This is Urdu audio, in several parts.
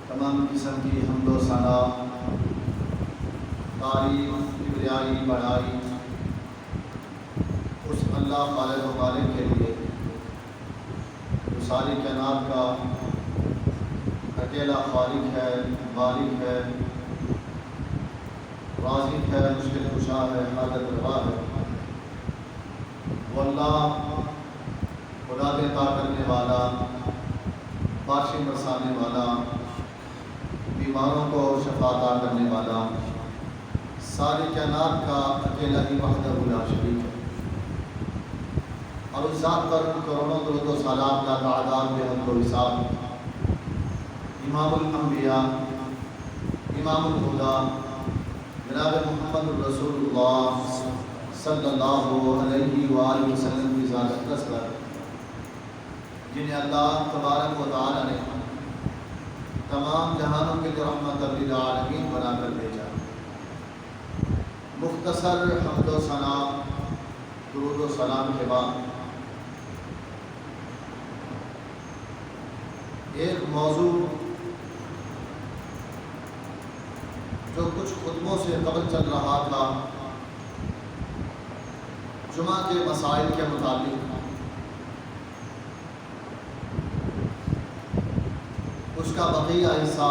تمام قسم کی حمد و ثنا، تعریف، کبریائی، بڑائی اس اللہ خالق و مالک کے لیے جو ساری کائنات کا اکیلا خالق ہے، مالک ہے، رازق ہے، مشکل کشا ہے، حاجت روا ہے۔ وہ اللہ اولاد عطا کرنے والا، بارشیں برسانے والا، بیماروں کو شفا عطا کرنے والا، ساری کائنات کا اکیلا ہی وحدہ لا شریک ہے۔ اور اس ذات پر کروڑوں درود و سلام کا تعداد بے حد و حساب، امام الانبیاء، امام الہدیٰ، جناب محمد الرسول اللہ صلی اللہ علیہ وآلہ وسلم کی ذات اقدس پر، جنہیں اللہ تبارک و تعالی نے تمام جہانوں کے رحمت للعالمین بنا کر بھیجا۔ مختصر حمد و ثنا، درود و سلام کے بعد ایک موضوع جو کچھ خطبوں سے قبل چل رہا تھا، جمعہ کے مسائل کے متعلق، اس کا بقیہ حصہ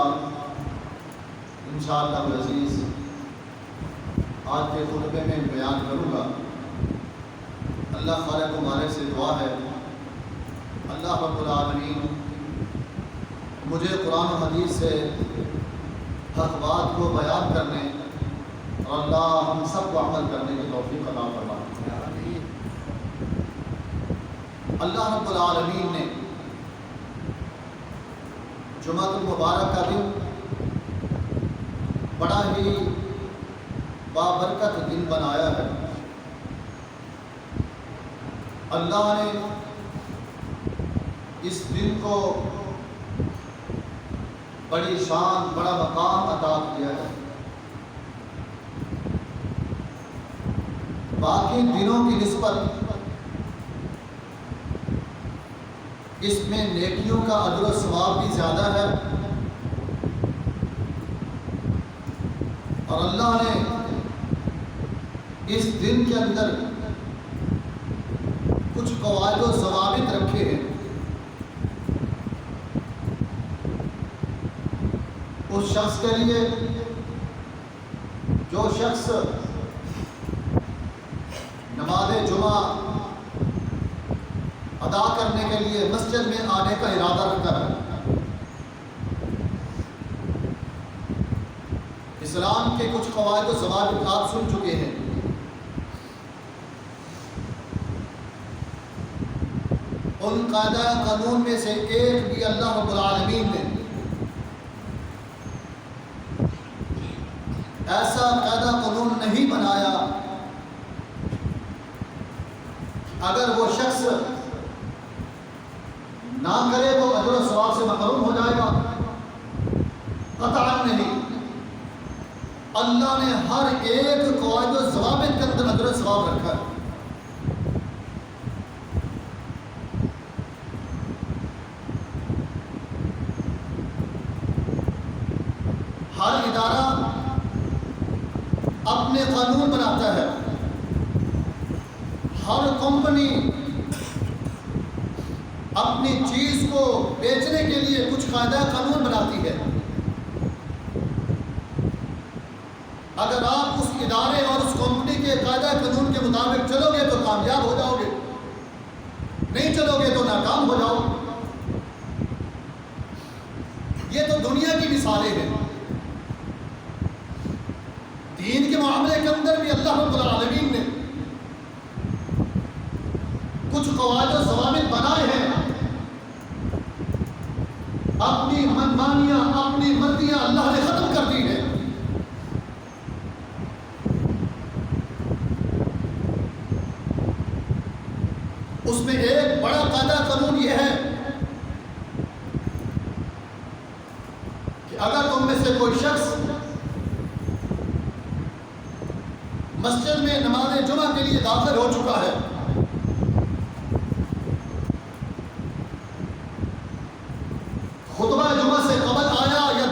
انشاءاللہ العزیز آج کے خطبے میں بیان کروں گا۔ اللہ خالق و مالک سے دعا ہے اللہ رب العالمین مجھے قرآن و حدیث سے حق بات کو بیان کرنے اور اللہ ہم سب کو عمل کرنے کی توفیق عطا فرمائے۔ اللہ رب العالمین نے جمعہ المبارک کا دن بڑا ہی بابرکت دن بنایا ہے۔ اللہ نے اس دن کو بڑی شان، بڑا مقام عطا کیا ہے۔ باقی دنوں کی نسبت اس میں نیکیوں کا اجر و ثواب بھی زیادہ ہے، اور اللہ نے اس دن کے اندر کچھ قواعد و ضوابط رکھے ہیں۔ اس شخص کے لیے جو شخص نماز جمعہ ادا کرنے کے لیے مسجد میں آنے کا ارادہ رکھتا ہے، اسلام کے کچھ قواعد و ضوابط آپ سن چکے ہیں۔ ان قاعدہ قانون میں سے ایک بھی اللہ رب العالمین نے ایسا قاعدہ قانون نہیں بنایا اگر وہ شخص نہ کرے تو اجر و ثواب سے محروم ہو جائے گا، قطعاً نہیں۔ اللہ نے ہر ایک قواعد و ضوابط کے اندر اجر و ثواب رکھا ہے۔ ہر ادارہ اپنے قانون بناتا ہے، ہر کمپنی اپنی چیز کو بیچنے کے لیے کچھ قاعدہ قانون بناتی ہے۔ اگر آپ اس ادارے اور اس کمپنی کے قاعدہ قانون کے مطابق چلو گے تو کامیاب ہو جاؤ گے، نہیں چلو گے تو ناکام ہو جاؤ۔ یہ تو دنیا کی مثالیں ہیں۔ دین کے معاملے کے اندر بھی اللہ رب العالمین نے کچھ قواعد و ضوابط بنائے ہیں۔ اپنی منمانیاں، اپنی مرضیاں اللہ نے ختم کر دی ہیں۔ اس میں ایک بڑا قاعدہ قانون یہ ہے کہ اگر تم میں سے کوئی شخص مسجد میں نماز جمعہ کے لیے داخل ہو چکا ہے، خطبہ جمعہ سے قبل آیا یا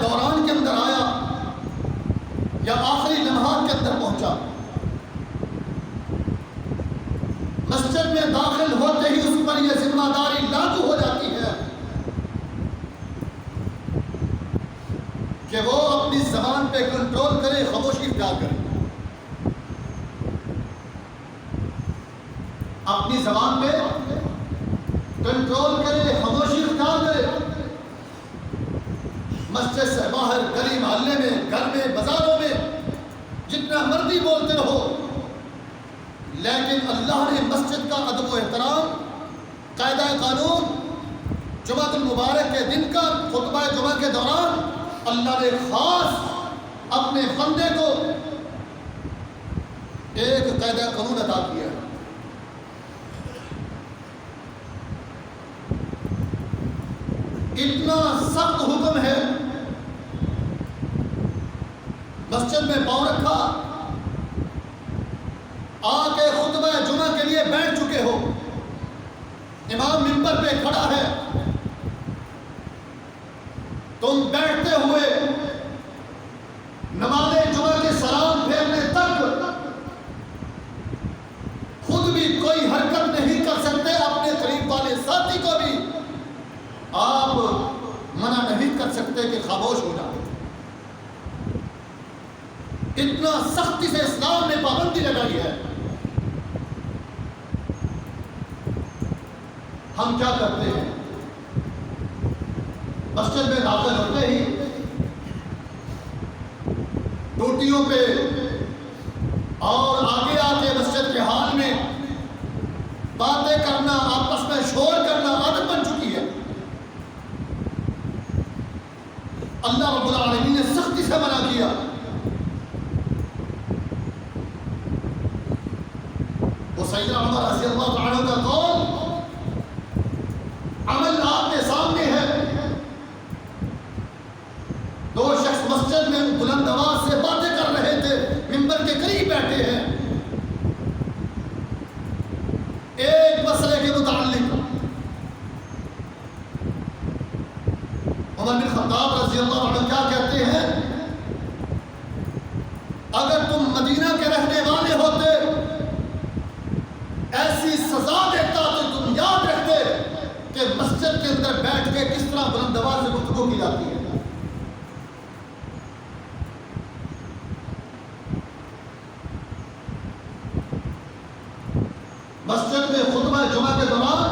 یا آخری لمحات کے اندر پہنچا، مسجد میں داخل ہوتے ہی اس پر یہ ذمہ داری لاگو ہو جاتی ہے کہ وہ اپنی زبان پہ کنٹرول کرے، خاموشی اختیار کرے، اپنی زبان پہ کنٹرول کرے، خاموشی اختیار کرے۔ مسجد سے باہر، گلی محلے میں، گھر میں، بازاروں میں جتنا مرضی بولتے رہو، لیکن اللہ نے مسجد کا ادب و احترام، قاعدہ قانون، جمعۃ المبارک کے دن کا خطبہ جمعہ کے دوران اللہ نے خاص اپنے بندے کو ایک قاعدہ قانون عطا کیا ہے۔ اتنا سخت حکم ہے، مسجد میں پاؤں رکھا، آ کے خطبہ جمعہ کے لیے بیٹھ چکے ہو، امام منبر پہ کھڑا ہے، تم بیٹھتے ہوئے نماز جمعہ کے سلام پھیرنے تک خود بھی کوئی حرکت نہیں کر سکتے، اپنے قریب والے ساتھی کو بھی آپ منع نہیں کر سکتے کہ خاموش ہو جائے۔ اتنا سختی سے اسلام نے پابندی لگائی ہے۔ ہم کیا کرتے ہیں؟ مسجد میں داخل ہوتے ہی ٹوٹیوں پہ اور آگے آگے مسجد کے حال میں باتیں کرنا، آپس میں شور کرنا عادت بن چکی ہے۔ اللہ رب العالمین نے سختی سے منع کیا۔ وہ سیدنا عمر رضی اللہ عنہ کا قول عمل آپ کے سامنے ہے۔ دو شخص مسجد میں بلند آواز سے باتیں کر رہے تھے، منبر کے قریب بیٹھے ہیں، ایک مسئلے کے متعلق۔ عمر بن خطاب رضی اللہ عنہ کیا کہتے ہیں؟ اگر تم مدینہ کے رہنے والے ہوتے، ایسی سزا دیتا تو تم یاد رکھتے کہ مسجد کے اندر بیٹھ کے کس طرح بلند آواز سے گفتگو کی جاتی ہے۔ مسجد میں خطبہ جمعہ کے دوران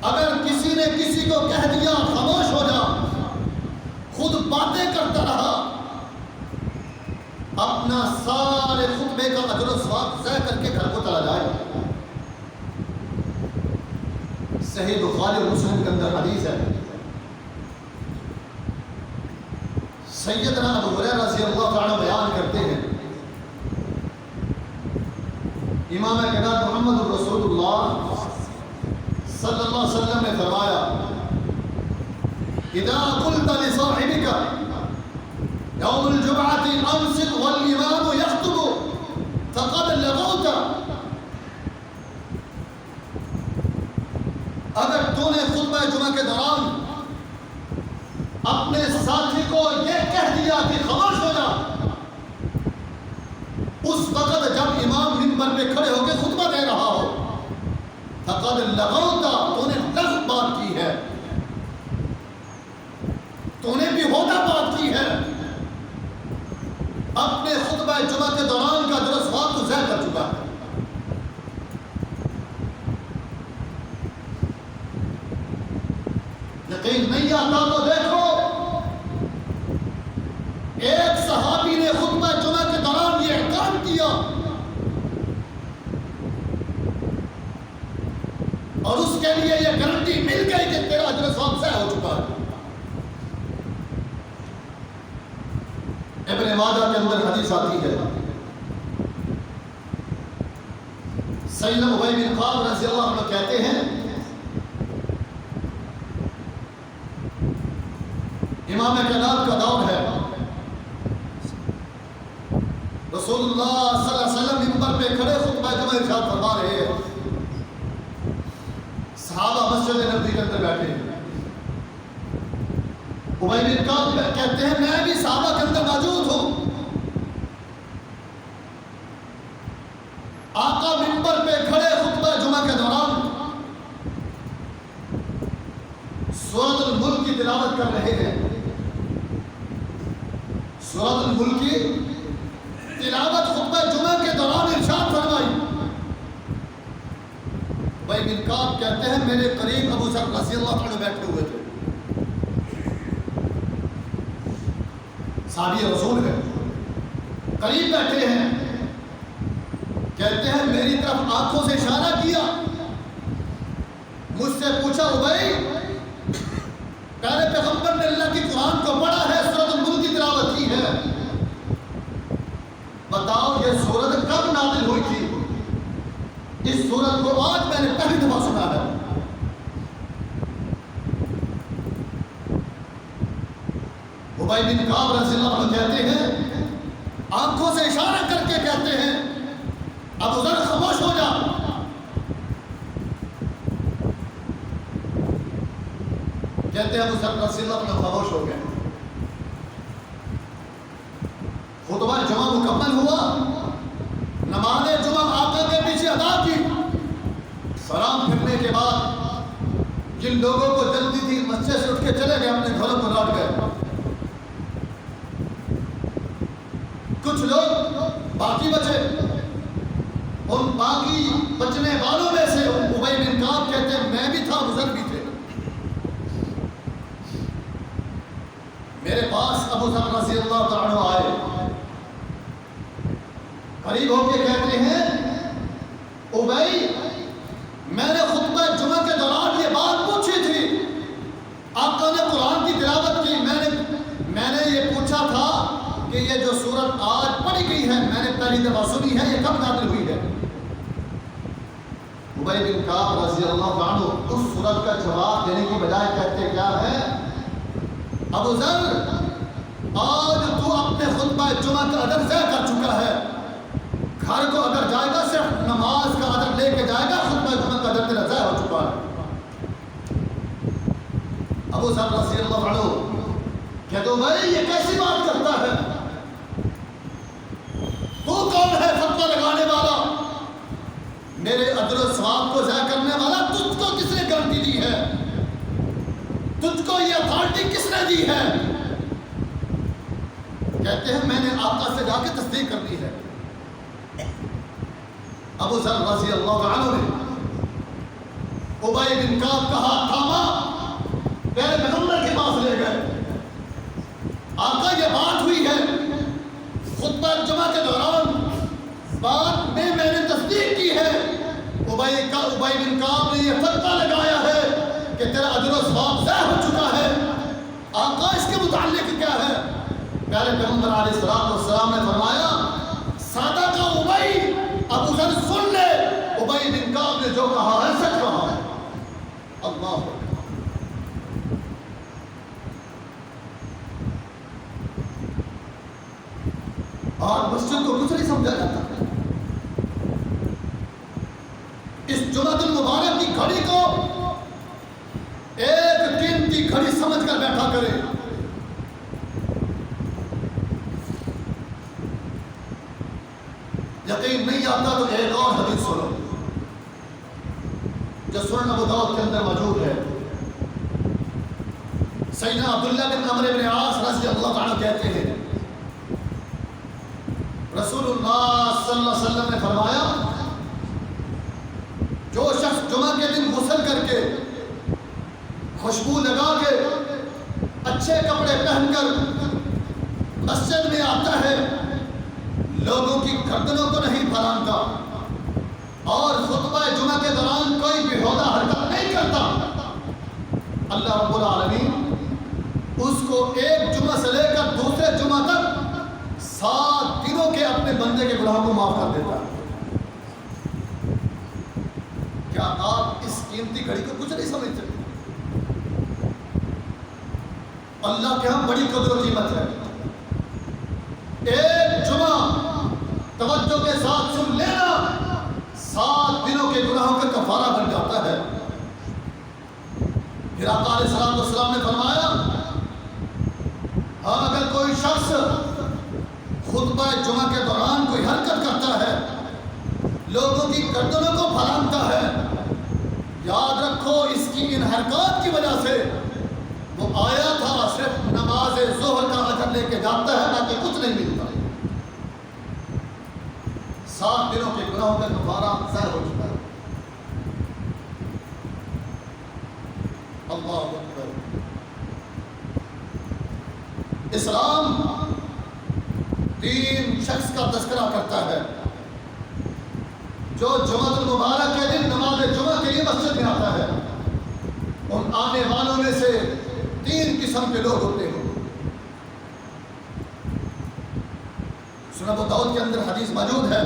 اگر کسی نے کسی کو کہہ دیا خاموش ہو جا، خود باتیں کرتا رہا، اپنا سارے خطبے کا اجر و ثواب ضائع کر کے گھر کو چلا جائے۔ صحیح بخاری اور مسلم کے اندر حدیث ہے، سیدنا ابو ہریرہ رضی اللہ تعالی بیان کرتے ہیں، امام کائنات محمد رسول اللہ صلی اللہ علیہ وسلم نے فرمایا، اذا قلت لصاحبك يوم الجمعة امسك والامام يخطب فقد لغوت، اگر تو نے خطبہ جمعہ کے دوران اپنے ساتھی کو یہ کہہ دیا کہ خاموش ہو جا، اس وقت جب امام منبر پہ کھڑے ہو کے خطبہ دے رہا ہو، فقد لغوت، تو نے لغو بات کی ہے، تو نے بھی ہوتا بات کی ہے، اپنے خطبہ جمعہ کے دوران کا اجر و ثواب تو ضائع کر چکا ہے۔ یقین نہیں آتا تو دیکھو، ایک صحابی نے خطبہ جمعہ کے دوران یہ اعلان کیا اور اس کے لیے یہ گارنٹی مل گئی کہ تیرا اجر و ثواب ضائع ہو چکا ہے۔ ابن ماجہ کے اندر حدیث آتی ہے، سیدنا ابی بن کعب رضی اللہ عنہ کہتے ہیں، امام کائنات کا دور ہے، رسول اللہ صلی اللہ علیہ وسلم منبر پہ کھڑے خطبہ جمعہ ارشاد فرما رہے ہیں، صحابہ مسجد نبوی کے اندر بیٹھے ہیں، ابی بن کعب کہتے ہیں میں بھی صحابہ کے اندر موجود ہوں. آقا منبر پہ کھڑے خطبہ جمعہ کے دوران سورۃ الملک کی تلاوت کر رہے ہیں. سورۃ الملک کی تلاوت خطبہ جمعہ کے دوران ارشاد فرمائی. ابی بن کعب کہتے ہیں میرے قریب ابو ذر رضی اللہ عنہ بیٹھے ہوئے تھے. صحابی رسول ہے, قریب بیٹھے ہیں. کہتے ہیں میری طرف آنکھوں سے اشارہ کیا, مجھ سے پوچھا ابی پیارے پیغمبر نے اللہ کی قرآن کو پڑھا ہے, سورۃ الملک کی تلاوت کی ہے, بتاؤ یہ سورت کب نازل ہوئی تھی؟ اس سورت کو آج میں نے پہلی دفعہ سنا ہے. ابی بن کعب رضی اللہ عنہ کہتے ہیں آنکھوں سے اشارہ کر کے کہتے ہیں ابو ذر خاموش ہو جا. کہتے ہیں ابو ذر رضی اللہ عنہ خاموش ہو گئے. خطبہ جمعہ مکمل ہوا, نماز جمعہ آقا کے پیچھے ادا کی. سلام پھرنے کے بعد جن لوگوں کو جلدی تھی مسجد سے اٹھ کے چلے گئے, اپنے گھروں کو لوٹ گئے. کچھ لوگ باقی بچے. ان باقی بچنے والوں میں سے ابی بن کعب کہتے ہیں میں بھی تھا, ابو ذر بھی تھے. میرے پاس ابو ذر رضی اللہ تعالی عنہ آئے, قریب ہو کے کہتے ہیں ابی میں نے خطبہ جمعہ کے دوران یہ بات پوچھی تھی, آقا نے قرآن کی تلاوت کی, میں نے یہ پوچھا تھا کہ یہ جو سورت آج پڑھی گئی ہے میں نے پہلی دفعہ سنی ہے, یہ کب نازل ہوئی ہے؟ ابی بن کعب رضی اللہ عنہ اس سورت کا جواب دینے کی بجائے کہتے کیا ہے, ابو ذر آج تو اپنے خطبہ جمعہ کا ادب ضائع کر چکا ہے. گھر کو اگر جائے گا صرف نماز کا ادب لے کے جائے گا, خطبہ جمعہ کا ادب تیرا ضائع ہو چکا ہے. ابو ذر رضی اللہ عنہ کہتے ہو بھائی یہ کیسی بات کرتا ہے, تو کون ہے فتویٰ لگانے والا, میرے اجر و ثواب کو ضائع کرنے والا, تجھ کو کس نے گارنٹی دی ہے, تجھ کو یہ اتھارٹی کس نے دی ہے؟ کہتے ہیں میں نے آقا سے جا کے تصدیق کر دی ہے. ابو ذر رضی اللہ عنہ نے ابی بن کعب کا ہاتھ تھاما, پہلے پیغمبر کے پاس لے گئے. آقا یہ بات ہوئی ہے خطبہ جمعہ کے دوران, بات میں نے تصدیق کی ہے. ابی بن کعب نے یہ فتویٰ لگایا ہے کہ تیرا اجر و ثواب ضائع ہو چکا ہے. آقا اس کے متعلق کیا ہے؟ پیارے پیغمبر علیہ السلام نے فرمایا صادق ابی, ابو ذر سن لے, ابی بن کعب نے جو کہا ہے سچ کہا ہے. اللہ اور مسجد کو کچھ نہیں سمجھا جاتا. اس جمعہ المبارک کی گھڑی کو ایک قیمتی گھڑی سمجھ کر بیٹھا کرے. یقین نہیں آتا تو ایک اور حدیث سنو جو سنن ابو داؤد کے اندر موجود ہے. سیدنا عبداللہ بن عمرو بن عاص رضی اللہ عنہ کہتے ہیں رسول اللہ صلی اللہ علیہ وسلم نے فرمایا جو شخص جمعہ کے دن غسل کر کے خوشبو لگا کے اچھے کپڑے پہن کر مسجد میں آتا ہے, لوگوں کی گردنوں کو نہیں پھلانتا اور خطبہ جمعہ کے دوران کوئی بےہودہ حرکت نہیں کرتا, اللہ رب العالمین اس کو ایک جمعہ سے لے کر دوسرے جمعہ تک 7 دنوں کے اپنے بندے کے گناہوں کو معاف کر دیتا ہے. کیا آپ اس قیمتی گھڑی کو کچھ نہیں سمجھتے؟ اللہ کے ہاں بڑی قدر و قیمت ہے. ایک جمعہ توجہ کے ساتھ سن لینا 7 دنوں کے گناہوں کا کفارہ بن جاتا ہے. پھر آقا علیہ السلام نے فرمایا ہاں اگر کوئی شخص خطبہ جمعہ کے دوران کوئی حرکت کرتا ہے، لوگوں کی گردنوں کو پھلانگتا ہے، یاد رکھو اس کی ان حرکات کی وجہ سے وہ آیا تھا صرف نماز ظہر کا اجر لے کے جاتا ہے، باقی کچھ نہیں ملتا۔ 7 دنوں کے گناہوں کا کفارہ ضائع ہو چکا ہے۔ اللہ اکبر۔ اسلام 3 شخص کا تذکرہ کرتا ہے جو جمعہ المبارک کے دن نماز جمعہ کے لیے مسجد میں آتا ہے۔ ان آنے والوں میں سے 3 قسم کے لوگ ہوتے ہیں۔ سنن ابو داؤد کے اندر حدیث موجود ہے،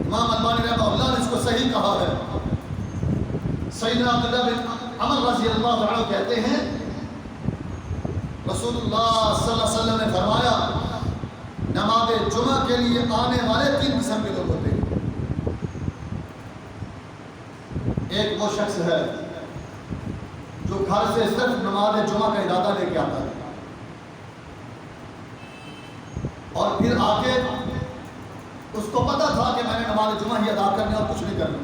امام البانی رحمہ اللہ نے اس کو صحیح کہا ہے۔ سیدنا عبداللہ بن عمر رضی اللہ عنہ کہتے ہیں رسول اللہ صلی اللہ علیہ وسلم نے فرمایا نماز جمعہ کے لیے آنے والے 3 قسم کے لوگ ہوتے ہیں۔ ایک وہ شخص ہے جو گھر سے صرف نماز جمعہ کا ارادہ لے کے آتا ہے اور پھر آ کے اس کو پتا تھا کہ میں نے نماز جمعہ ہی ادا کرنی اور کچھ نہیں کرنا،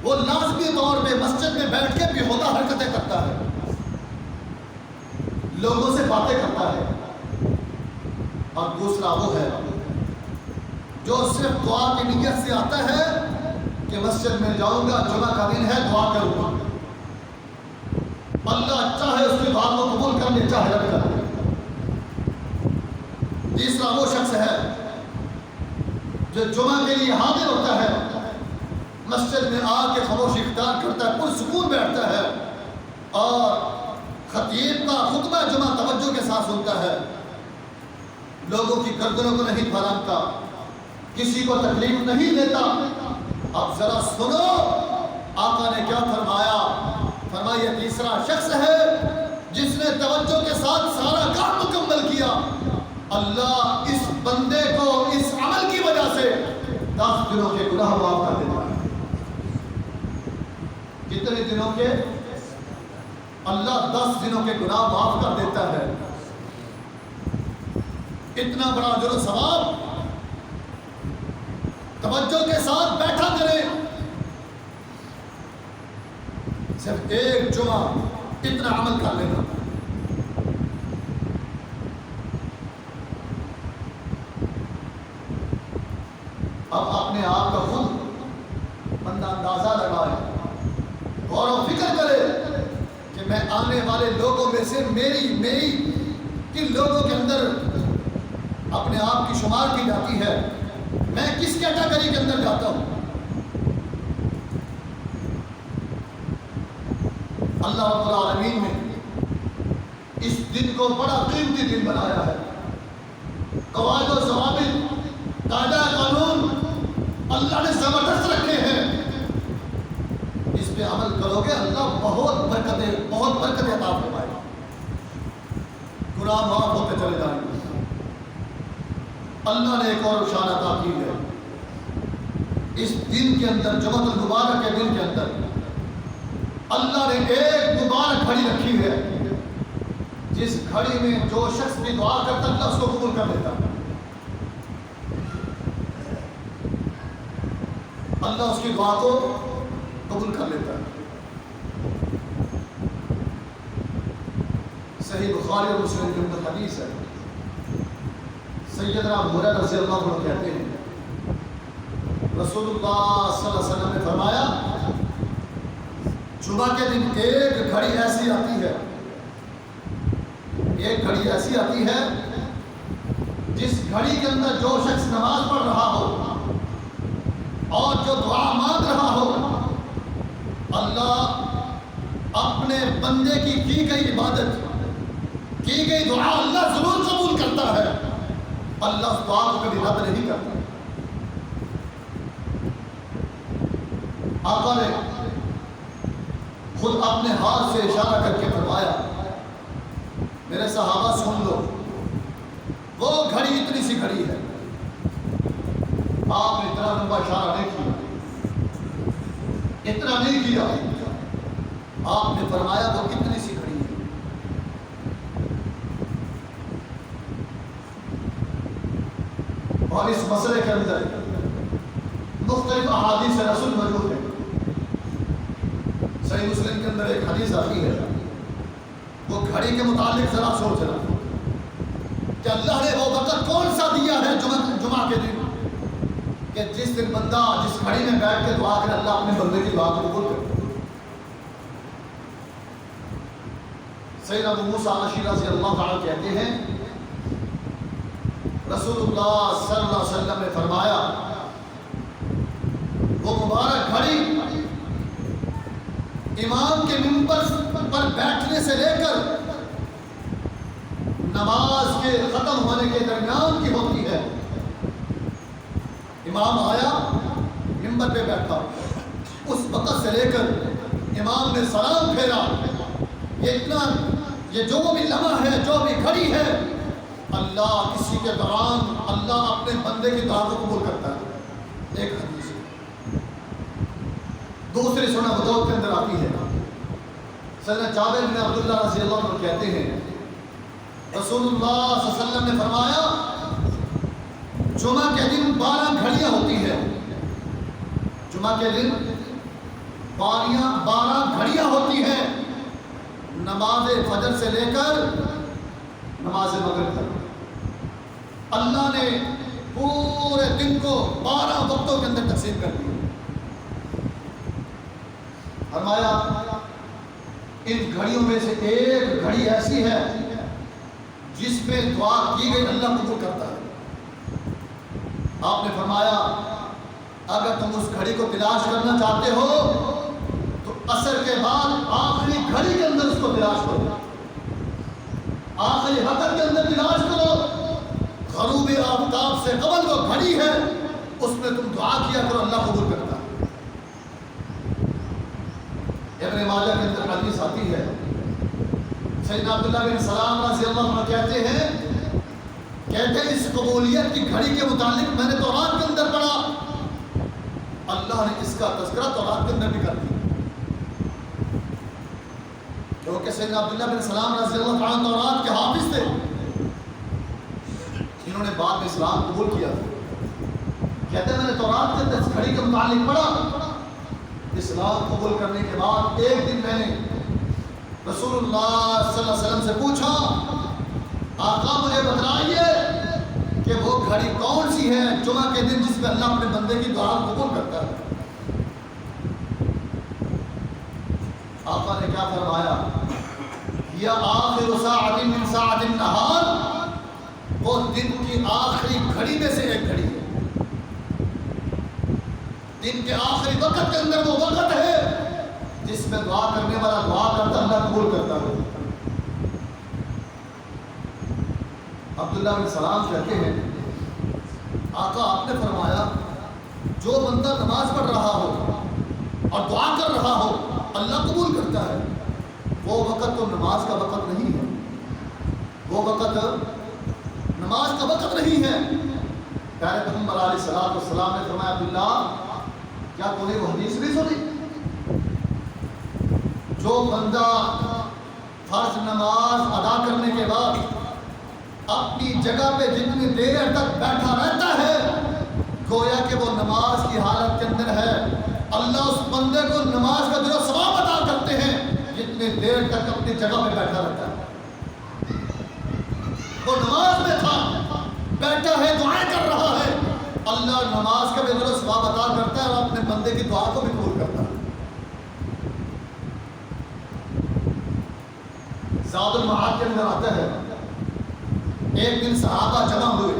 وہ لازمی طور پہ مسجد میں بیٹھ کے بیہودہ حرکتیں کرتا ہے، لوگوں سے باتیں کرتا ہے۔ اور دوسرا وہ ہے جو صرف دعا کی نیت سے آتا ہے کہ مسجد میں جاؤں گا، جمعہ کا دن ہے، دعا کروں گا، اللہ چاہے اس کی دعا کو قبول کر لے چاہے رد کر لے۔ تیسرا وہ شخص ہے جو جمعہ کے لیے حاضر ہوتا ہے، مسجد میں آ کے خاموشی اختیار کرتا ہے، پرسکون بیٹھتا ہے اور خطیب کا خطبہ جمعہ توجہ کے ساتھ سنتا ہے، لوگوں کی گردنوں کو نہیں پھلانگتا، کسی کو تکلیف نہیں دیتا۔ اب ذرا سنو آقا نے کیا فرمایا، فرمایا تیسرا شخص ہے جس نے توجہ کے ساتھ سارا کام مکمل کیا، اللہ اس بندے کو اس عمل کی وجہ سے 10 دنوں کے گناہ معاف کر دیتا ہے۔ کتنے دنوں کے؟ اللہ 10 دنوں کے گناہ معاف کر دیتا ہے۔ اتنا بڑا اجر و ثواب، توجہ کے ساتھ بیٹھا کرے، صرف ایک جمعہ اتنا عمل کر لینا۔ اب اپنے آپ کا خود بندہ اندازہ لگائے، غور و فکر کرے کہ میں آنے والے لوگوں میں سے میری کن لوگوں کے اندر اپنے آپ کی شمار کی جاتی ہے، میں کس کیٹیگری کے اندر جاتا ہوں۔ اللہ رب العالمین نے اس دن کو بڑا قیمتی دن بنایا ہے، قواعد و ضوابط، قاعدہ قانون اللہ نے زبردست رکھے ہیں، اس پہ عمل کرو گے اللہ بہت برکتیں عطا فرمائے گا، گناہ معاف ہوتے چلے جائیں گے۔ اللہ نے ایک اور شان عطا کی ہے، اس دن کے اندر جمعہ المبارک کے دن کے اندر اللہ نے ایک مبارک گھڑی رکھی ہے، جس گھڑی میں جو شخص بھی دعا کرتا اللہ اس کو قبول کر لیتا، اللہ اس کی دعا کو قبول کر لیتا ہے۔ صحیح بخاری اور مسلم کے اندر حدیث ہے، سیدنا ابو ہریرہ رضی اللہ عنہ کہتے ہیں رسول اللہ صلی اللہ علیہ وسلم نے فرمایا جمعہ کے دن ایک گھڑی ایسی آتی ہے جس گھڑی کے اندر جو شخص نماز پڑھ رہا ہو اور جو دعا مانگ رہا ہو، اللہ اپنے بندے کی گئی عبادت، کی گئی دعا اللہ ضرور قبول کرتا ہے، اللہ اس دعا کو کبھی رد نہیں کرتا۔ آقا نے خود اپنے ہاتھ سے اشارہ کر کے فرمایا میرے صحابہ سن لو، وہ گھڑی اتنی سی گھڑی ہے، آپ نے اتنا لمبا اشارہ نہیں کیا، اتنا نہیں کیا، آپ نے فرمایا وہ اتنی سی گھڑی ہے، اور اس مسئلے کے اندر مختلف احادیث رسول موجود ہیں۔ صحیح مسلم کے اندر ایک حدیث آتی ہے، وہ گھڑی کے متعلق ذرا سوچنا کہ اللہ نے وہ وقت کون سا دیا ہے جمعہ کے دن کہ جس دن بندہ جس گھڑی میں بیٹھ کے دعا کرے اللہ اپنے بندے کی دعا قبول کرے۔ سیدنا ابو موسیٰ اشعری رضی اللہ تعالیٰ کہتے ہیں رسول اللہ صلی اللہ علیہ وسلم نے فرمایا وہ مبارک گھڑی امام کے منبر پر بیٹھنے سے لے کر نماز کے ختم ہونے کے درمیان کی ہوتی ہے۔ امام آیا منبر پہ بیٹھا، اس وقت سے لے کر امام نے سلام پھیرا، یہ جو بھی لمحہ ہے، جو بھی گھڑی ہے، اللہ کسی کے دوران اللہ اپنے بندے کی دعا کو قبول کرتا ہے۔ ایک حدیث دوسری سنن ابو داؤد کے اندر آتی ہے، سیدنا جابر بن عبداللہ رضی اللہ عنہ کہتے ہیں رسول اللہ صلی اللہ علیہ وسلم نے فرمایا جمعہ کے دن 12 گھڑیاں ہوتی ہیں، جمعہ کے دن 12 گھڑیاں ہوتی ہیں، نماز فجر سے لے کر نماز مغرب تک۔ اللہ نے پورے دن کو 12 وقتوں کے اندر تقسیم کر دیا۔ فرمایا ان گھڑیوں میں سے ایک گھڑی ایسی ہے جس میں دعا کی گئی اللہ قبول کرتا ہے۔ آپ نے فرمایا اگر تم اس گھڑی کو تلاش کرنا چاہتے ہو تو عصر کے بعد آخری گھڑی کے اندر اس کو تلاش کرو، آخری وقت کے اندر تلاش کرو، غروب آفتاب سے قبل وہ گھڑی ہے اس میں تم دعا کیا کرو، اللہ قبول کرتا ہے۔ ابن ماجہ کے اندر حدیث آتی ہے، سیدنا عبداللہ بن سلام رضی اللہ عنہ کہتے ہیں اس قبولیت کی گھڑی کے متعلق میں نے تورات کے اندر پڑھا، اللہ نے اس کا تذکرہ تورات کے اندر بھی کر دیا، کیونکہ سیدنا عبداللہ بن سلام رضی اللہ عنہ تورات کے حافظ تھے، انہوں نے بعد میں اسلام قبول کیا۔ کہتے ہیں میں نے تورات کے اندر اس گھڑی کے متعلق پڑھا، اسلام قبول کرنے کے بعد ایک دن میں نے رسول اللہ صلی اللہ علیہ وسلم سے پوچھا آقا مجھے بتلائیے کہ وہ گھڑی کون سی ہے جمعہ کے دن جس میں اللہ اپنے بندے کی دعا قبول کرتا ہے۔ آقا نے کیا فرمایا، یا آخر ساعت من ساعت النہار، وہ دن کی آخری گھڑی میں سے ایک گھڑی ہے، دن کے آخری وقت کے اندر وہ وقت ہے جس میں دعا کرنے والا دعا کرتا اللہ قبول کرتا ہے۔ عبداللہ بن سلام کہتے ہیں آقا آپ نے فرمایا جو بندہ نماز پڑھ رہا ہو اور دعا کر رہا ہو اللہ قبول کرتا ہے، وہ وقت تو نماز کا وقت نہیں ہے، وہ وقت نماز کا وقت نہیں ہے۔ پیارے پیغمبر علیہ السلام نے فرمایا عبداللہ کیا تو نے وہ حدیث نہیں سنی، جو بندہ فرض نماز ادا کرنے کے بعد اپنی جگہ پہ جتنی دیر تک بیٹھا رہتا ہے گویا کہ وہ نماز کی حالت کے اندر ہے، اللہ اس بندے کو نماز کا جو ثواب ادا کرتے ہیں جتنی دیر تک اپنی جگہ پہ بیٹھا رہتا ہے۔ وہ نماز میں تھا، بیٹھا ہے، دعائیں کر رہا ہے، اللہ نماز کا بھی جو ثواب ادا کرتا ہے اور اپنے بندے کی دعا کو بھی قبول کرتا ہے۔ زاد المعاد کے اندر آتا ہے ایک دن صحابہ جمع ہوئے،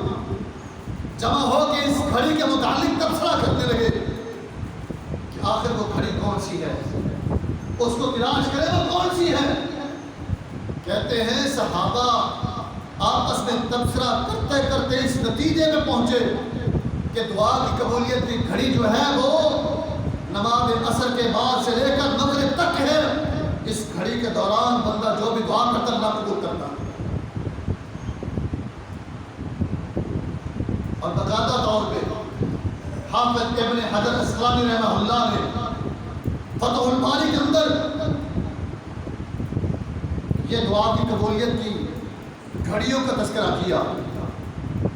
جمع ہو کے اس گھڑی کے متعلق تبصرہ کرنے لگے کہ آخر وہ گھڑی کون سی ہے، اس کو تلاش کرے وہ کون سی ہے۔ کہتے ہیں صحابہ آپس میں تبصرہ کرتے کرتے اس نتیجے میں پہنچے کہ دعا کی قبولیت کی گھڑی جو ہے وہ نماز عصر کے بعد سے لے کر مغرب تک ہے، اس گھڑی کے دوران بندہ جو بھی دعا کرتا اللہ قبول کرتا۔ اور باقاعدہ طور پہ حافظ ابن حجر اسقلانی رحمہ اللہ نے فتح الباری کے اندر یہ دعا کی قبولیت کی گھڑیوں کا تذکرہ کیا۔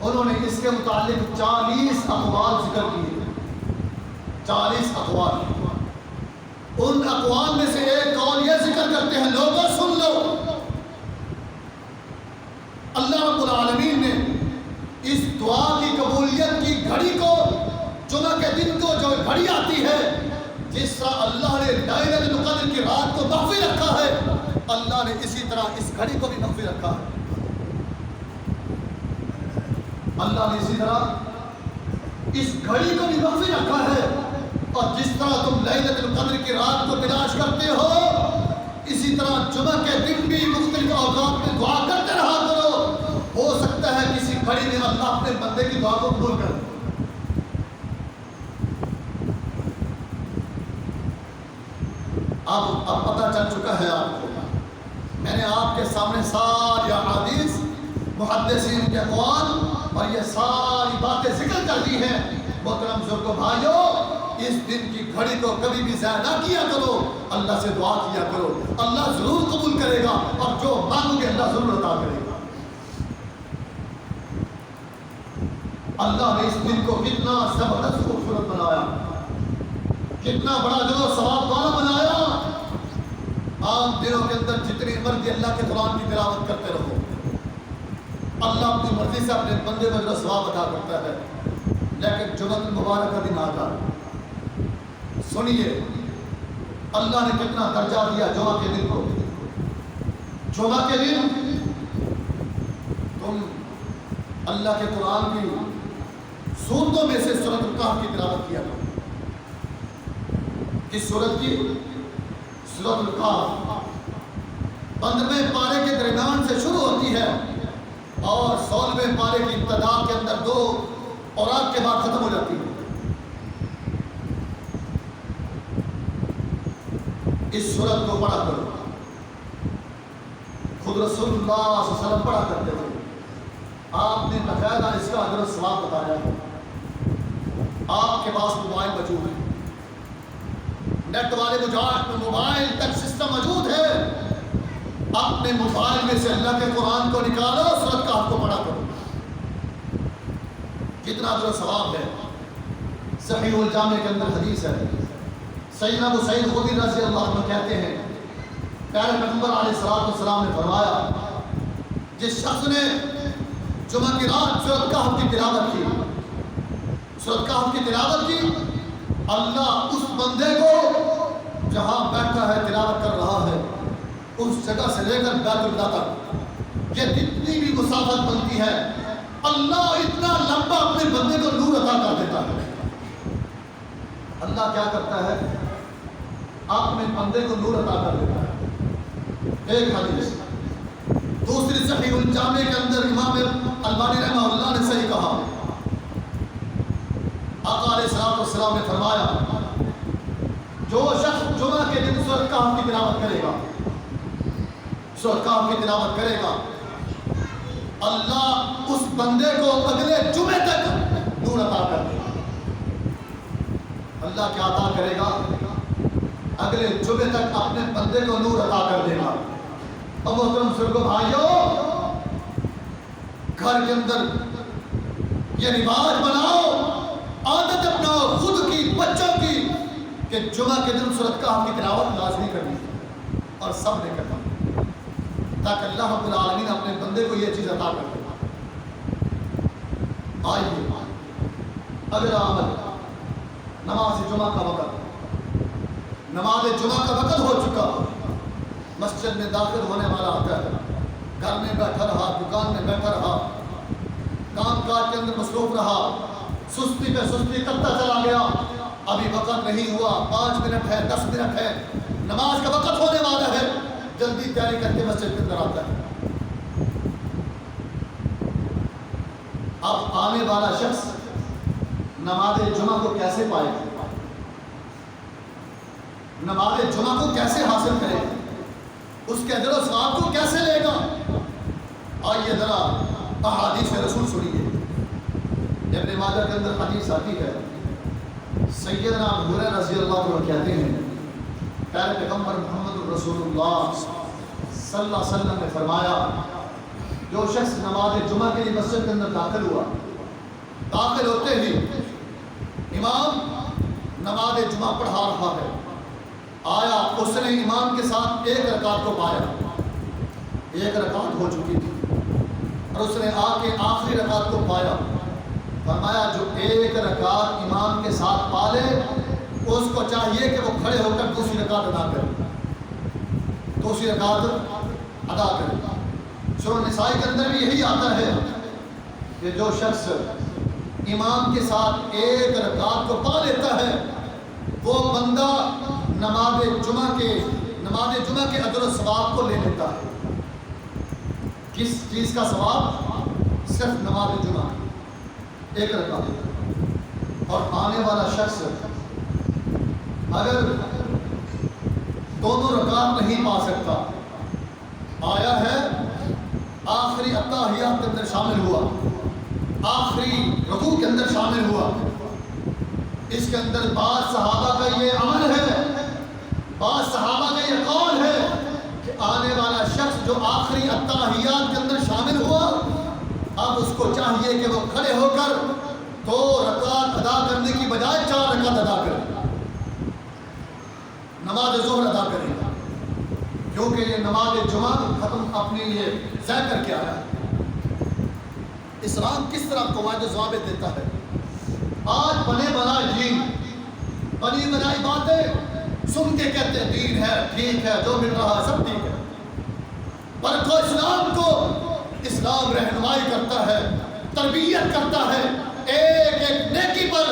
انہوں نے اس کے متعلق 40 اقوال ذکر کیے، 40 اقوال۔ ان اقوال میں سے ایک قول یہ ذکر کرتے ہیں، لوگوں سن لو، اللہ رب العالمین نے اس دعا کی قبولیت کی گھڑی کو، جمعہ کے دن کو جو گھڑی آتی ہے، جس طرح اللہ نے لیلۃ القدر کی رات کو مخفی رکھا ہے، اللہ نے اسی طرح اس گھڑی کو بھی مخفی رکھا ہے۔ اللہ نے اسی طرح اس گھڑی کو بھی مخفی رکھا ہے، اور جس طرح تم لیلۃ القدر کی رات کو تلاش کرتے ہو، اسی طرح جمعہ کے دن بھی مختلف اوقات میں دعا کرتے رہا کرو، ہو سکتا ہے کسی گھڑی میں اللہ اپنے بندے کی دعا کو قبول کر دے۔ اب پتہ چل چکا ہے آپ کو، میں نے آپ کے سامنے ساری احادیث، محدثین کے اقوال اور یہ ساری باتیں ذکر کر دی ہیں۔ محترم بزرگوں بھائیوں، اس دن کی گھڑی کو کبھی بھی ضائع نہ کیا کرو، اللہ سے دعا کیا کرو، اللہ ضرور قبول کرے گا، اور جو مانگو گے اللہ ضرور عطا کرے گا۔ اللہ نے اس دن کو کتنا زبردست خوبصورت بنایا، کتنا بڑا اجر و ثواب والا بنایا۔ عام دنوں کے اندر جتنی مرضی اللہ کے قرآن کی تلاوت کرتے رہو، اللہ اپنی مرضی سے اپنے بندے میں اجر و ثواب عطا کرتا ہے، لیکن جمعہ المبارک کا دن آ جائے، سنیے اللہ نے کتنا درجہ دیا جمعہ کے دن کو۔ جمعہ کے دن تم اللہ کے قرآن کی سورتوں میں سے سورۃ الکہف کی تلاوت کیا کرو۔ کس سورت کی؟ سورۃ الکہف 15ویں پارے کے درمیان سے شروع ہوتی ہے اور 16ویں پارے کی ابتدا کے اندر 2 اوراق کے بعد ختم ہو جاتی ہے۔ اس سورت کو پڑھا کرو، خود رسول اللہ صلی اللہ علیہ وسلم پڑھا کرتے تھے، آپ نے باقاعدہ اس کا اجر و ثواب بتایا ہے۔ آپ کے پاس موبائل موجود ہے، نیٹ والے موبائل تک سسٹم موجود ہے، اپنے موبائل میں سے اللہ کے قرآن کو نکالو، سورۃ کہف کو پڑھا کرو، کتنا اجر و ثواب ہے۔ صحیح الجامع کے اندر حدیث ہے، سیدنا ابو سعید خدری رضی اللہ عنہ کہتے ہیں، پیارے پیغمبر علیہ الصلوۃ والسلام نے فرمایا، جس شخص نے جمعہ کی رات سورۃ کہف کی تلاوت کی، سورۃ کہف کی تلاوت کی، اللہ اس بندے کو جہاں بیٹھا ہے تلاوت کر رہا ہے، اس جگہ سے لے کر بیت اللہ تک یہ جتنی بھی مسافت بنتی ہے، اللہ اتنا لمبا اپنے بندے کو نور عطا کر دیتا ہے۔ اللہ کیا کرتا ہے؟ اپنے بندے کو نور عطا کر دیتا ہے۔ ایک حدیث دوسری صحیح الجامع کے اندر امام البانی رحمہ اللہ نے صحیح کہا، آقا علیہ الصلوۃ والسلام نے فرمایا، جو شخص جمعہ کے دن سورۃ کہف کی تلاوت کرے گا، سورۃ کہف کی تلاوت کرے گا، اللہ اس بندے کو اگلے جمعے تک نور عطا کر دے گا۔ اللہ کیا عطا کرے گا؟ اگلے جمعے تک اپنے بندے کو نور عطا کر دے گا۔ اب محترم بزرگوں بھائیوں، گھر کے اندر یہ رواج بناؤ، عادت اپناؤ خود کی، بچوں کی، کہ جمعہ کے دن سورۃ کہف کی تلاوت لازمی کرنی ہے اور سب نے کرنا، تاکہ اللہ رب العالمین اپنے بندے کو یہ چیز عطا کر دے۔ آئیے اگلا عمل، نماز جمعہ کا وقت، نماز جمعہ کا وقت ہو چکا، مسجد میں داخل ہونے والا آتا ہے، گھر میں بیٹھا رہا، دکان میں بیٹھا رہا، کام کاج کے اندر مصروف رہا، سستی پہ سستی کرتا چلا گیا، ابھی وقت نہیں ہوا، 5 منٹ ہے، 10 منٹ ہے، نماز کا وقت ہونے والا ہے، جلدی تیاری کر کے مسجد کے اندر آتا ہے۔ اب آنے والا شخص نماز جمعہ کو کیسے پائے گا؟ نماز جمعہ کو کیسے حاصل کرے گا؟ اس کے اجر و ثواب کو کیسے لے گا؟ آئیے ذرا احادیث رسول سنیے۔ ابن ماجہ کے اندر حدیث آتی ہے، سیدنا ابو ہریرہ رضی اللہ عنہ کہتے ہیں، پیارے پیغمبر محمد رسول اللہ صلی اللہ علیہ وسلم نے فرمایا، جو شخص نماز جمعہ کے لیے مسجد کے اندر داخل ہوا، داخل ہوتے ہی امام نماز جمعہ پڑھا رہا ہے، آیا اس نے امام کے ساتھ ایک رکعت کو پایا، ایک رکعت ہو چکی تھی، اور اس نے آ کے آخری رکعت کو پایا، فرمایا جو ایک رکعت امام کے ساتھ پا لے اس کو چاہیے کہ وہ کھڑے ہو کر دوسری رکعت ادا کرے، دوسری رکعت ادا کرے۔ سورہ نسائی کے اندر بھی یہی آتا ہے کہ جو شخص امام کے ساتھ ایک رکعت کو پا لیتا ہے وہ بندہ نماز جمعہ کے اجر و ثواب کو لے لیتا ہے۔ کس چیز کا ثواب؟ صرف نماز جمعہ ایک رکعت۔ اور آنے والا شخص اگر دونوں رکعت نہیں پا سکتا، آیا ہے آخری اتحیات کے اندر شامل ہوا، آخری رکوع کے اندر شامل ہوا، اس کے اندر بعض صحابہ کا یہ عمل ہے، بعض صحابہ کا یہ قول ہے کہ آنے والا شخص جو آخری اتحیات کے اندر شامل ہوا، اب اس کو چاہیے کہ وہ کھڑے ہو کر 2 رکعت ادا کرنے کی بجائے 4 رکعت ادا کرے، نماز ظہر ادا کرے، کیونکہ یہ نماز جمعہ ختم اپنے لیے طے کر کے آیا۔ اسلام کس طرح قواعد و ضوابط دیتا ہے۔ آج بنے بنائے دین، بنی بنائی باتیں سن کے کہتے ہیں دین ہے، ٹھیک ہے، جو مل رہا ہے سب ٹھیک ہے، پر کو اسلام رہنمائی کرتا ہے، تربیت کرتا ہے، ایک ایک نیکی پر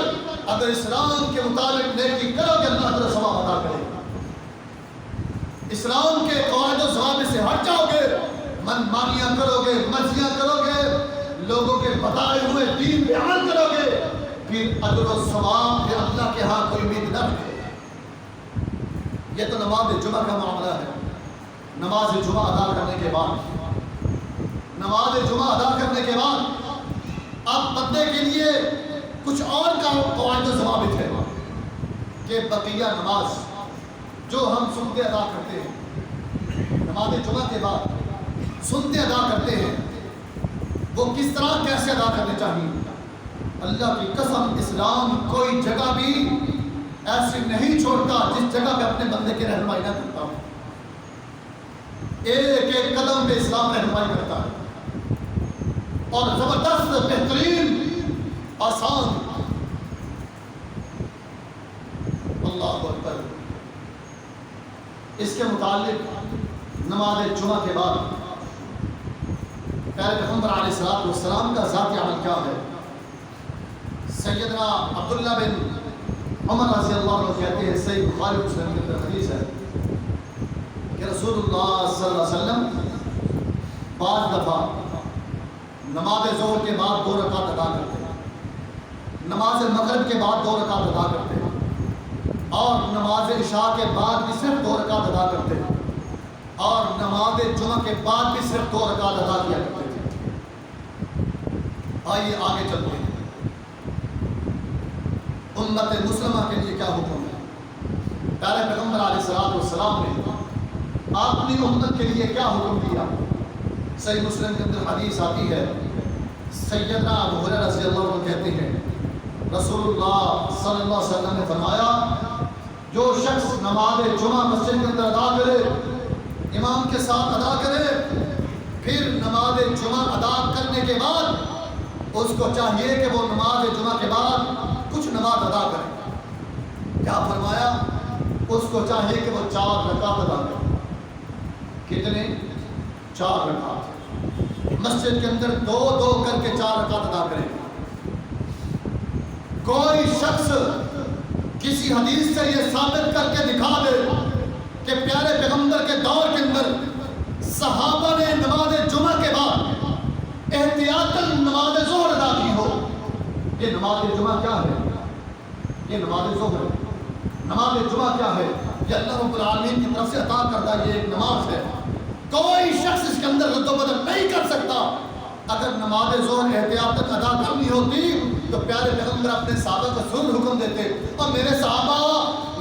اگر اسلام کے مطابق نیکی کرو گے اللہ تعالیٰ ثواب عطا کرے گا۔ اسلام کے قواعد و ضوابط سے ہٹ جاؤ گے، من مانیاں کرو گے، مرضیاں کرو گے، لوگوں کے بتائے ہوئے دین پہ عمل کرو گے، پھر اجر و ثواب پہ اللہ کے ہاں کوئی امید نہ رکھے۔ یہ تو نماز جمعہ کا معاملہ ہے۔ نماز جمعہ ادا کرنے کے بعد اب بندے کے لیے کچھ اور کا قواعد و ضوابط ہے کہ بقیہ نماز جو ہم سنتے ادا کرتے ہیں، نماز جمعہ کے بعد سنتے ادا کرتے ہیں، وہ کس طرح کیسے ادا کرنے چاہیے۔ اللہ کی قسم اسلام کوئی جگہ بھی ایسی نہیں چھوڑتا جس جگہ پہ اپنے بندے کی رہنمائی نہ کرتا ہو۔ ایک ایک قدم پہ اسلام رہنمائی کرتا ہے اور زبردست، بہترین، آسان۔ اللہ اکبر۔ اس کے متعلق نماز جمعہ کے بعد پیارے پیغمبر علیہ الصلوۃ والسلام کا ذاتی عمل کیا ہے۔ سیدنا عبداللہ بن عمر رضی اللہ عنہ کہتے ہیں، صحیح بخاری مسلم کے اندر حدیث ہے کہ رسول اللہ صلی اللہ علیہ وسلم بعض دفعہ نماز ظہر کے بعد 2 رکعت ادا کرتے ہیں، نماز مغرب کے بعد 2 رکعت ادا کرتے ہیں، اور نماز عشاء کے بعد بھی صرف 2 رکعت ادا کرتے ہیں، اور نماز جمعہ کے بعد بھی صرف 2 رکعت ادا کیا کرتے تھے۔ آئیے آگے چلتے ہیں، امت مسلمہ کے لیے کیا حکم ہے۔ پیارے پیغمبر علیہ الصلوۃ والسلام نے اپنی امت کے لیے کیا حکم دیا۔ صحیح مسلم کے اندر حدیث آتی ہے، سیدنا ابو ہریرہ رضی اللہ عنہ کہتے ہیں رسول اللہ صلی اللہ علیہ وسلم نے فرمایا، جو شخص نماز جمعہ مسجد کے اندر ادا کرے، امام کے ساتھ ادا کرے، پھر نماز جمعہ ادا کرنے کے بعد اس کو چاہیے کہ وہ نماز جمعہ کے بعد کچھ نماز ادا کرے۔ کیا فرمایا؟ اس کو چاہیے کہ وہ 4 رکعت ادا کرے۔ کتنے؟ 4 رکعت۔ مسجد کے اندر 2 کر کے 4 رکعت ادا کرے۔ کوئی شخص کسی حدیث سے یہ ثابت کر کے دکھا دے کہ پیارے پیغمبر کے دور کے اندر صحابہ نے نماز جمعہ کے بعد احتیاطاً نماز ظہر ادا کی ہو، یہ نماز جمعہ کیا ہے؟ یہ نماز ظہر ہے۔ نماز جمعہ کیا ہے؟ یہ اللہ رب العالمین کی طرف سے عطا کردہ یہ ایک نماز ہے، کوئی شخص اس کے اندر رد و بدل نہیں کر سکتا۔ اگر نماز ظہر احتیاطاً ادا کرنی ہوتی تو پیارے پیغمبر اپنے صحابہ کو ضرور حکم دیتے، اور میرے صحابہ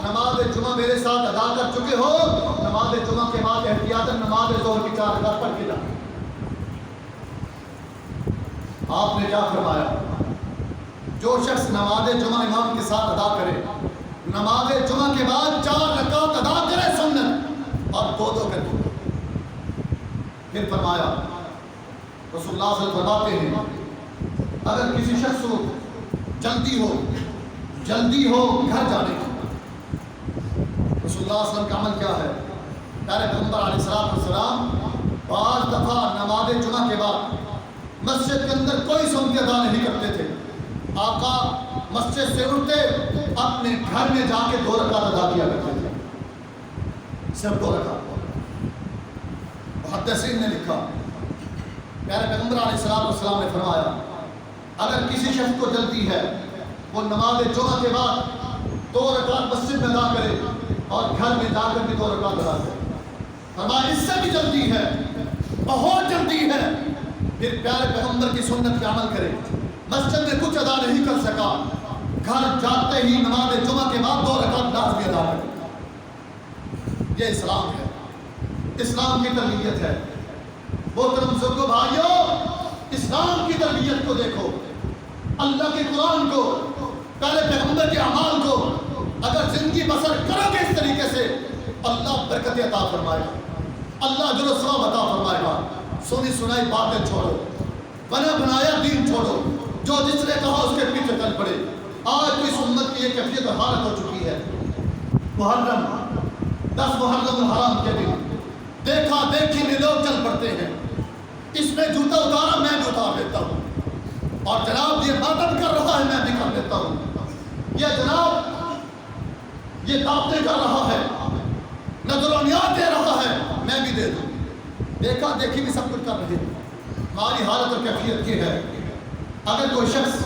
نماز جمعہ میرے ساتھ ادا کر چکے ہو، نماز جمعہ کے بعد احتیاطاً نماز ظہر کی 4 رکعت پڑھ کے جاؤ۔ آپ نے کیا فرمایا؟ جو شخص نماز جمعہ امام کے ساتھ ادا کرے، نماز جمعہ کے بعد 4 رکعت ادا کرے سنت، اور 2 کر دو۔ پھر فرمایا رسول اللہ صلی اللہ علیہ وسلم فرماتے ہیں اگر کسی شخص کو جلدی ہو گھر جانے کی، رسول اللہ صلی اللہ علیہ وسلم کا عمل کیا ہے؟ پیارے پیغمبر علیہ السلام بعض دفعہ نماز جمعہ کے بعد مسجد کے اندر کوئی سنت ادا نہیں کرتے تھے، آقا مسجد سے اٹھتے اپنے گھر میں جا کے 2 رکعت ادا کیا کرتے تھے، صرف 2 رکعت۔ محدثین نے لکھا پیارے پیغمبر علیہ السلام نے فرمایا اگر کسی شخص کو جلدی ہے وہ نماز جمعہ کے بعد 2 رکعت مسجد میں ادا کرے اور گھر میں جا کر بھی 2 رکعت ادا کرے۔ فرمایا اس سے بھی جلدی ہے، بہت جلدی ہے، پھر پیارے پیغمبر کی سنت پہ عمل کرے، مسجد میں کچھ ادا نہیں کر سکا، گھر جاتے ہی نماز جمعہ کے بعد 2 رکعت لازمی ادا کرے۔ یہ اسلام ہے، اسلام کی تربیت ہے۔ محترم بزرگوں بھائیوں، اسلام کی تربیت کو دیکھو، اللہ کے قرآن کو، پیارے پیغمبر کے اعمال کو اگر زندگی بسر کرو گے اس طریقے سے، اللہ برکت عطا فرمائے گا، اللہ اجر و ثواب عطا فرمائے گا۔ سنی سنائی باتیں چھوڑو، بنا بنایا دین چھوڑو، جو جس نے کہا اس کے پیچھے چل پڑے۔ آج تو اس امت کی یہ کیفیت اور حالت ہو چکی ہے۔ محرم 10 محرم الحرام کے دن دیکھا دیکھی میں لوگ چل پڑتے ہیں، اس نے جوتا اتارا میں بھی اتار لیتا ہوں، اور جناب یہ ماتم کر رہا ہے میں بھی کر لیتا ہوں، یہ جناب یہ دعوتیں کر رہا ہے، نظرانیات دے رہا ہے میں بھی دے دوں۔ دیکھا دیکھی بھی سب کچھ کر رہے ہیں۔ ہماری حالت اور کیفیت یہ ہے، اگر کوئی شخص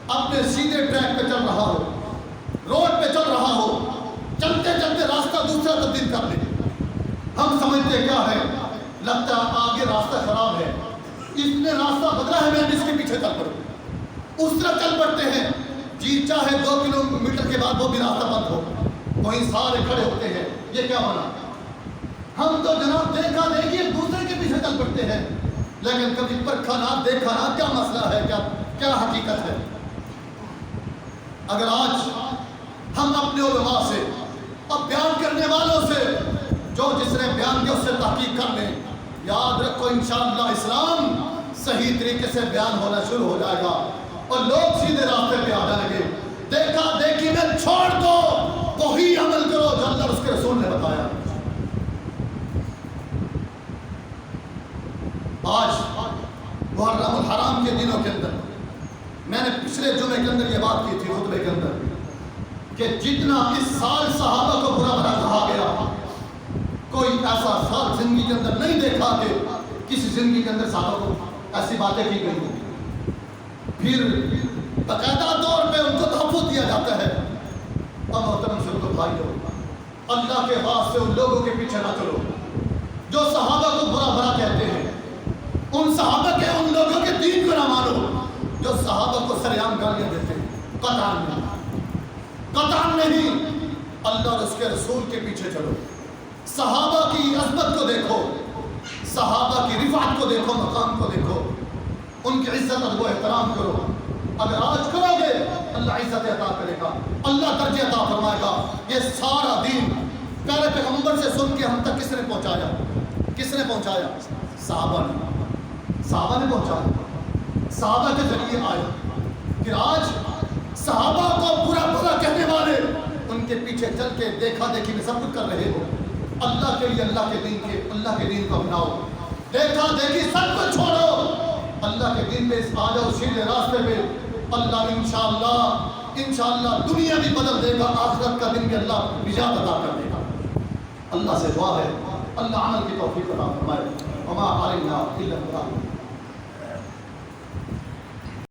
اپنے سیدھے ٹریک پہ چل رہا ہو، روڈ پہ چل رہا ہو، چلتے چلتے راستہ دوسرا تبدیل کر لے، ہم سمجھتے کیا ہے؟ لگتا ہے آگے راستہ خراب ہے، اس نے راستہ بدلا ہے میں اس کے پیچھے چل پڑوں، اس طرح چل پڑتے ہیں، جی چاہے 2 کلومیٹر کے بعد وہ بھی راستہ بند ہو، وہیں سارے کھڑے ہوتے ہیں۔ یہ کیا بنا؟ ہم تو جناب دیکھا دیکھی ایک دوسرے کے پیچھے چل پڑتے ہیں، لیکن کبھی پرکھا نہ دیکھا نہ کیا مسئلہ ہے، کیا حقیقت ہے۔ اگر آج ہم اپنے علماء سے اور بیان کرنے والوں سے، جو جس نے بیان کیا اس سے تحقیق کر لیں، یاد رکھو انشاءاللہ اسلام صحیح طریقے سے بیان ہونا شروع ہو جائے گا اور لوگ سیدھے راستے پہ آ جائیں گے۔ دیکھا دیکھی میں چھوڑ دو، وہی عمل کرو جو اللہ اور اس کے رسول نے بتایا۔ آج محرم الحرام کے دنوں کے اندر میں نے پچھلے جمعے کے اندر یہ بات کی تھی خطبے کے اندر کہ جتنا اس سال صحابہ کو برا بھلا کہا گیا، کوئی ایسا سال زندگی کے اندر نہیں دیکھا کہ کسی زندگی کے اندر صحابہ کو ایسی باتیں کی گئی ہوں۔ پھر باقاعدہ طور پہ ان کو تحفظ دیا جاتا ہے۔ اور محترم بزرگوں بھائیوں، اللہ کے واسطے ان لوگوں کے پیچھے نہ چلو جو صحابہ کو برا بھلا کہتے ہیں، ان صحابہ کے ان لوگوں کے دین کو نہ مانو جو صحابہ کو سریعام گالیاں دیتے ہیں۔ قطعاً نہیں، اللہ اور اس کے رسول کے پیچھے چلو، صحابہ کی عظمت کو دیکھو، صحابہ کی رفعت کو دیکھو، مقام کو دیکھو، ان کی عزت ادب و احترام کرو۔ اگر آج کرو گے اللہ عزت عطا کرے گا، اللہ درجہ عطا فرمائے گا۔ یہ سارا دین پیارے پیغمبر سے سن کے ہم تک کس نے پہنچایا؟ کس نے پہنچایا؟ صحابہ نے پہنچایا، صحابہ کے ذریعے آئے۔ پھر آج صحابہ کو برا برا کہنے والے ان کے پیچھے چل کے دیکھا دیکھی میں سب کچھ کر رہے ہو۔ اللہ کے لیے اللہ کے دین کو اپناؤ، دیکھا دیکھی سب کچھ چھوڑو، اللہ کے دین پہ آ جاؤ، سیدھے راستے پہ۔ اللہ انشاءاللہ دنیا بھی بدل دے گا، آخرت کا دن بھی اللہ نجات عطا کر دے گا۔ اللہ سے دعا ہے اللہ عمل کی توفیق عطا فرمائے۔ وما علینا الا البلاغ۔